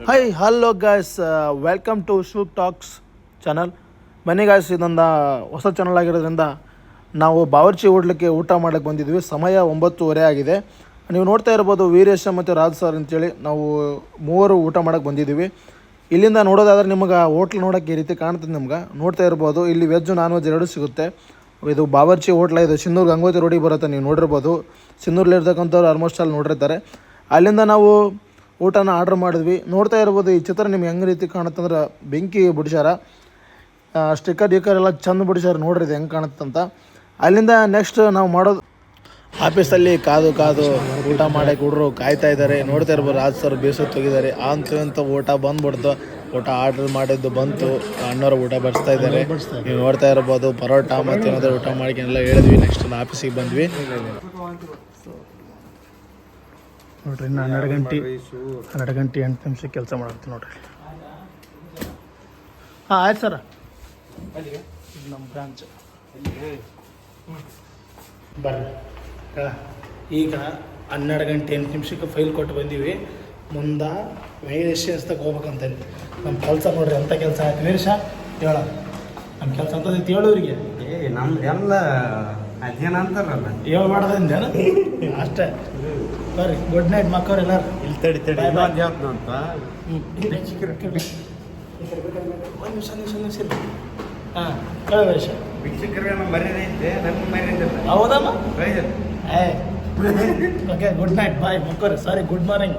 Hi hello guys, welcome to shook talks channel. ಬನ್ನಿ guys, ಇದೊಂದು ಹೊಸ ಚಾನಲ್ ಆಗಿರೋದ್ರಿಂದ ನಾವು ಬಾವರ್ಚಿ ಊಟ ಮಾಡೋಕ್ಕೆ ಬಂದಿದ್ವಿ. ಸಮಯ 9:30 ಆಗಿದೆ. ನೀವು ನೋಡ್ತಾ ಇರ್ಬೋದು ವೀರೇಶ ಮತ್ತು ರಾಜ್ ಸರ್ ಅಂತೇಳಿ ನಾವು ಮೂವರು ಊಟ ಮಾಡೋಕ್ಕೆ ಬಂದಿದ್ದೀವಿ. ಇಲ್ಲಿಂದ ನೋಡೋದಾದ್ರೆ ನಿಮಗೆ ಹೋಟ್ಲ್ ನೋಡೋಕ್ಕೆ ಈ ರೀತಿ ಕಾಣ್ತದೆ. ನಿಮ್ಗೆ ನೋಡ್ತಾ ಇರ್ಬೋದು ಇಲ್ಲಿ ವೆಜ್ ನಾನ್ ವೆಜ್ ಎರಡೂ ಸಿಗುತ್ತೆ. ಇದು ಬಾವರ್ಚಿ ಹೋಟ್ಲ. ಇದು ಸಿನ್ನೂರು ಗಂಗೋತ್ರಿ ರೋಡಿಗೆ ಬರುತ್ತೆ. ನೀವು ನೋಡಿರ್ಬೋದು, ಸಿನ್ನೂರಲ್ಲಿರ್ತಕ್ಕಂಥವ್ರು ಆಲ್ಮೋಸ್ಟ್ ಅಲ್ಲಿ ನೋಡಿರ್ತಾರೆ. ಅಲ್ಲಿಂದ ನಾವು ಊಟನ ಆರ್ಡ್ರ್ ಮಾಡಿದ್ವಿ. ನೋಡ್ತಾ ಇರ್ಬೋದು ಈ ಚಿತ್ರ ನಿಮ್ಗೆ ಹೆಂಗೆ ರೀತಿ ಕಾಣುತ್ತಂದ್ರೆ ಬೆಂಕಿ ಬಿಡಿಸ್ಯಾರ, ಸ್ಟಿಕ್ಕರ್ ಎಲ್ಲ ಚಂದ ಬಿಡಿಸ್ಯಾರ. ನೋಡ್ರಿ ಇದು ಹೆಂಗೆ ಕಾಣುತ್ತಂತ. ಅಲ್ಲಿಂದ ನೆಕ್ಸ್ಟ್ ನಾವು ಮಾಡೋದು ಆಫೀಸಲ್ಲಿ ಕಾದು ಊಟ ಮಾಡೋಕ್ಕೆ ಹುಡ್ರು ಕಾಯ್ತಾ ಇದ್ದಾರೆ. ನೋಡ್ತಾ ಇರ್ಬೋದು ರಾಜ್ ಸರ್ ಬೇಸತ್ತು ಹೋಗಿದ್ದಾರೆ. ಅಂತ ಊಟ ಬಂದ್ಬಿಡ್ತು. ಊಟ ಆರ್ಡ್ರ್ ಮಾಡಿದ್ದು ಬಂತು. ಅಣ್ಣವ್ರು ಊಟ ಬಡಿಸ್ತಾ ಇದ್ದಾರೆ. ನೀವು ನೋಡ್ತಾ ಇರ್ಬೋದು ಪರೋಟ ಮತ್ತು ಏನಾದರೂ ಊಟ ಮಾಡ್ಕೊಂಡೆಲ್ಲ ಹೇಳಿದ್ವಿ. ನೆಕ್ಸ್ಟ್ ಆಫೀಸಿಗೆ ಬಂದ್ವಿ. ನೋಡ್ರಿ ಇನ್ನು 12 ಗಂಟೆ 8 ನಿಮಿಷಕ್ಕೆ ಕೆಲಸ ಮಾಡಾಕ್ತೀವಿ ನೋಡ್ರಿ. ಹಾಂ ಆಯ್ತು ಸರ, ನಮ್ಮ ಬ್ರಾಂಚ್ ಬರ್ರಿ. ಈಗ 12 ಗಂಟೆ 8 ನಿಮಿಷಕ್ಕೆ ಫೈಲ್ ಕೊಟ್ಟು ಬಂದೀವಿ. ಮುಂದೆ ವೀರೇಶಸ್ತಕ್ಕೆ ಹೋಗ್ಬೇಕಂತೇಳಿ ನಮ್ಮ ಕೆಲಸ ನೋಡ್ರಿ ಅಂಥ ಕೆಲಸ ಆಯ್ತು. ವೀರೇಶ ಹೇಳ, ನಮ್ಮ ಕೆಲಸ ಅಂತದೈತಿ ಹೇಳೋರಿಗೆ. ನಮ್ದೆಲ್ಲ ಅದೇನಂತಾರಲ್ಲ ಹೇಳ್ಬಾರ್ದೇನ ಅಷ್ಟೇ. ಬರ್ರಿ, ಗುಡ್ ನೈಟ್ ಮಕ್ಕವ್ರು ಎಲ್ಲಾರು. ಇಲ್ಲಿ ತಡಿ ನೋಡ್ತಾ ನಿಮಿಷ ಹಾಂ ಹೇಳ ವೀರೇಶ. ವೀಕ್ಷಕರಿಗೆ ನಮ್ಮ ಮರ್ಯಾದೆ ಐತೆ, ನನ್ನ ಮರ್ಯಾದೆ ಹೌದಮ್ಮ. ರೈತ ಓಕೆ, ಗುಡ್ ನೈಟ್ ಬಾಯ್ ಮಕ್ಕವ್ರಿ. ಸಾರಿ, ಗುಡ್ ಮಾರ್ನಿಂಗ್.